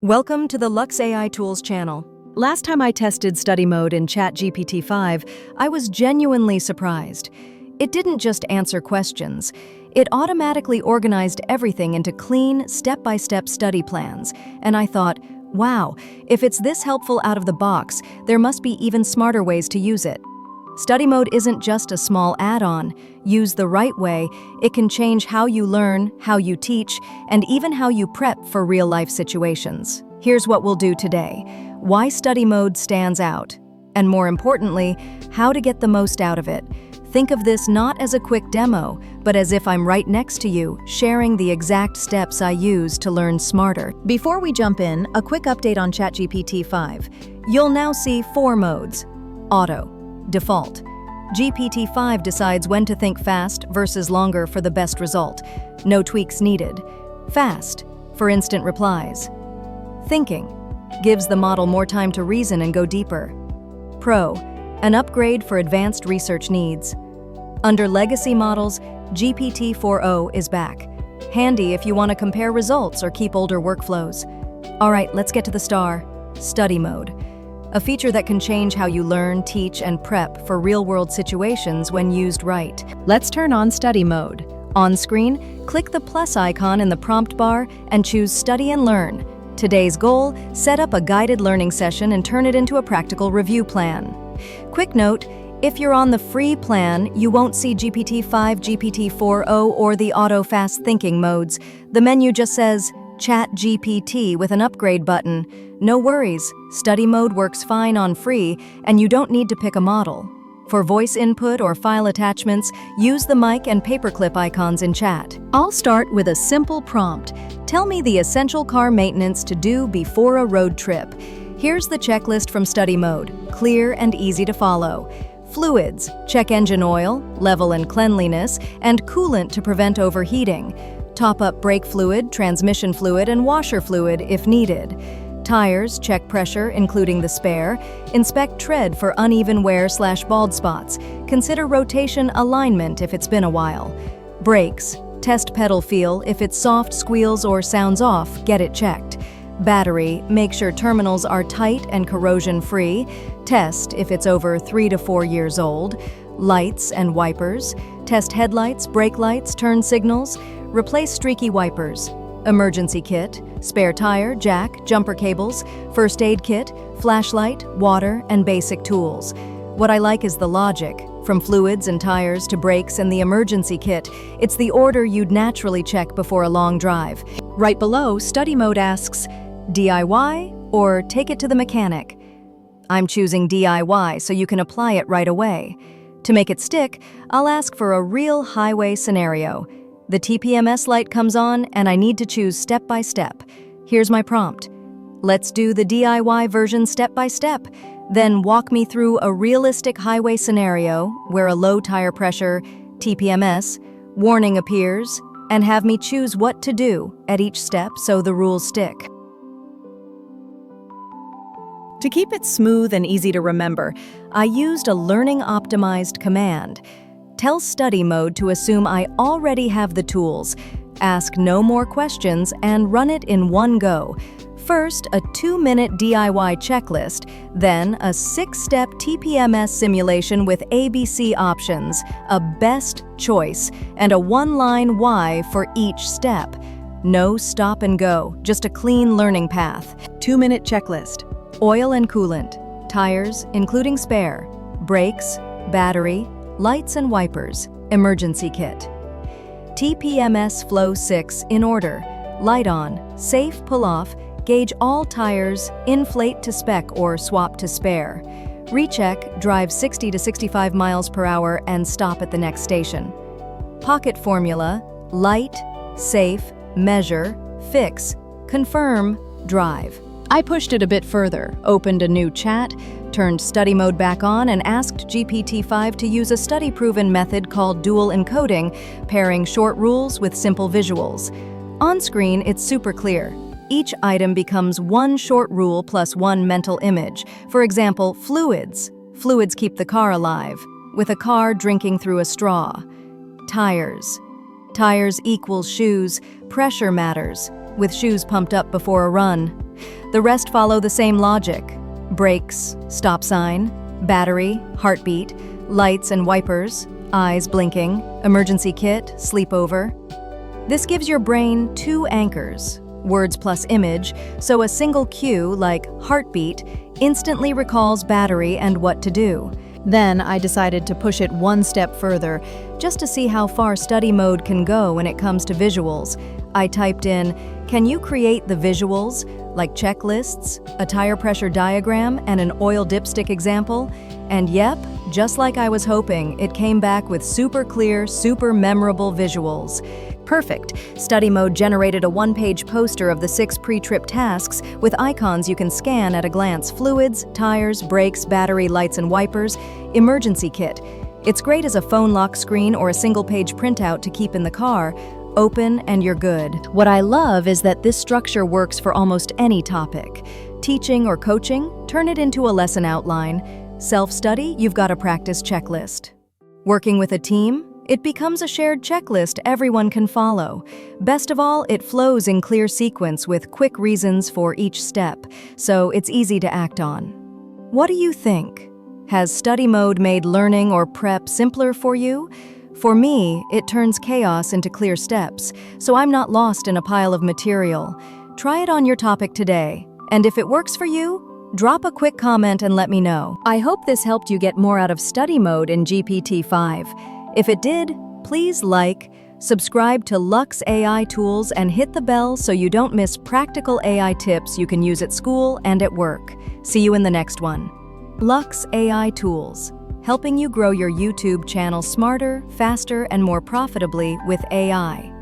Welcome to the Lux AI Tools channel. Last time I tested study mode in ChatGPT 5, I was genuinely surprised. It didn't just answer questions. It automatically organized everything into clean, step-by-step study plans. And I thought, wow, if it's this helpful out of the box, there must be even smarter ways to use it. Study mode isn't just a small add-on. Used the right way, it can change how you learn, how you teach, and even how you prep for real-life situations. Here's what we'll do today: why study mode stands out, and more importantly, how to get the most out of it. Think of this not as a quick demo, but as if I'm right next to you, sharing the exact steps I use to learn smarter. Before we jump in, a quick update on ChatGPT 5. You'll now see 4 modes: auto, default. GPT-5 decides when to think fast versus longer for the best result. No tweaks needed. Fast, for instant replies. Thinking, gives the model more time to reason and go deeper. Pro, an upgrade for advanced research needs. Under legacy models, GPT-4o is back. Handy if you want to compare results or keep older workflows. All right, let's get to the star: study mode. A feature that can change how you learn, teach, and prep for real-world situations when used right. Let's turn on study mode. On screen, click the plus icon in the prompt bar and choose Study and Learn. Today's goal: set up a guided learning session and turn it into a practical review plan. Quick note: if you're on the free plan, you won't see GPT-5, GPT-4o, or the auto fast thinking modes. The menu just says ChatGPT with an upgrade button. No worries, study mode works fine on free, and you don't need to pick a model. For voice input or file attachments, use the mic and paperclip icons in chat. I'll start with a simple prompt. Tell me the essential car maintenance to do before a road trip. Here's the checklist from study mode, clear and easy to follow. Fluids, check engine oil, level and cleanliness, and coolant to prevent overheating. Top up brake fluid, transmission fluid, and washer fluid if needed. Tires, check pressure, including the spare. Inspect tread for uneven wear/bald spots. Consider rotation alignment if it's been a while. Brakes, test pedal feel. If it's soft, squeals, or sounds off, get it checked. Battery, make sure terminals are tight and corrosion-free. Test if it's over 3 to 4 years old. Lights and wipers. Test headlights, brake lights, turn signals. Replace streaky wipers. Emergency kit, spare tire, jack, jumper cables, first aid kit, flashlight, water, and basic tools. What I like is the logic. From fluids and tires to brakes and the emergency kit, it's the order you'd naturally check before a long drive. Right below, study mode asks, DIY or take it to the mechanic? I'm choosing DIY so you can apply it right away. To make it stick, I'll ask for a real highway scenario. The TPMS light comes on and I need to choose step by step. Here's my prompt. Let's do the DIY version step by step. Then walk me through a realistic highway scenario where a low tire pressure, TPMS, warning appears, and have me choose what to do at each step so the rules stick. To keep it smooth and easy to remember, I used a learning-optimized command. Tell study mode to assume I already have the tools, ask no more questions, and run it in one go. First, a 2-minute DIY checklist, then a 6-step TPMS simulation with ABC options, a best choice, and a 1-line why for each step. No stop and go, just a clean learning path. 2-minute checklist. Oil and coolant, tires, including spare, brakes, battery, lights and wipers, emergency kit. TPMS flow 6 in order: light on, safe pull off, gauge all tires, inflate to spec or swap to spare. Recheck, drive 60 to 65 miles per hour and stop at the next station. Pocket formula: light, safe, measure, fix, confirm, drive. I pushed it a bit further, opened a new chat, turned study mode back on, and asked GPT-5 to use a study-proven method called dual encoding, pairing short rules with simple visuals. On screen, it's super clear. Each item becomes one short rule plus one mental image. For example, fluids. Fluids keep the car alive, with a car drinking through a straw. Tires. Tires equals shoes. Pressure matters, with shoes pumped up before a run. The rest follow the same logic. Brakes, stop sign, battery, heartbeat, lights and wipers, eyes blinking, emergency kit, sleepover. This gives your brain two anchors, words plus image, so a single cue like heartbeat instantly recalls battery and what to do. Then I decided to push it one step further, just to see how far study mode can go when it comes to visuals. I typed in, "Can you create the visuals, like checklists, a tire pressure diagram, and an oil dipstick example?" And yep, just like I was hoping, it came back with super clear, super memorable visuals. Perfect. Study mode generated a one-page poster of the 6 pre-trip tasks with icons you can scan at a glance: fluids, tires, brakes, battery, lights and wipers, emergency kit. It's great as a phone lock screen or a single-page printout to keep in the car. Open and you're good. What I love is that this structure works for almost any topic. Teaching or coaching, turn it into a lesson outline. Self-study, you've got a practice checklist. Working with a team, it becomes a shared checklist everyone can follow. Best of all, it flows in clear sequence with quick reasons for each step, so it's easy to act on. What do you think? Has study mode made learning or prep simpler for you? For me, it turns chaos into clear steps, so I'm not lost in a pile of material. Try it on your topic today, and if it works for you, drop a quick comment and let me know. I hope this helped you get more out of study mode in GPT-5. If it did, please like, subscribe to Lux AI Tools and hit the bell so you don't miss practical AI tips you can use at school and at work. See you in the next one. Lux AI Tools, helping you grow your YouTube channel smarter, faster, and more profitably with AI.